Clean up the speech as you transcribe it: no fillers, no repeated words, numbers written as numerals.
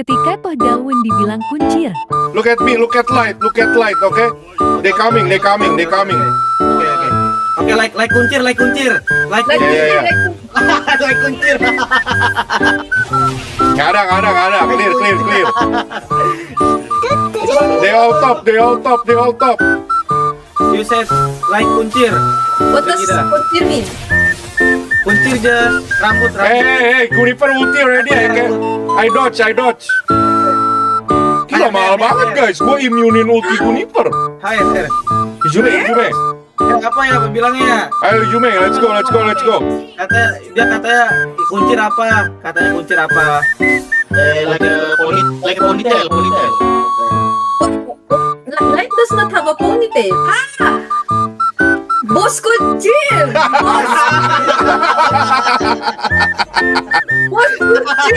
Ketika toh daun dibilang kuncir. Look at me, look at light, okay? They coming. Oke, like kuncir. Like Yeah, yeah. like kuncir. Nggak ada. Clear. They all top. You said like kuncir. What does kuncir mean? Kuncir just rambut. Hey, Juniper ulti already. I dodge. Gila, mahal banget guys. Gue immunin ulti Juniper. Hai, Esther. Izume. Apa ya bilangnya? Ayo Izume, let's go. Katanya kuncir apa? Like a ponytail. Light does not have a ponytail. Boss kuncir! Boss kuncir!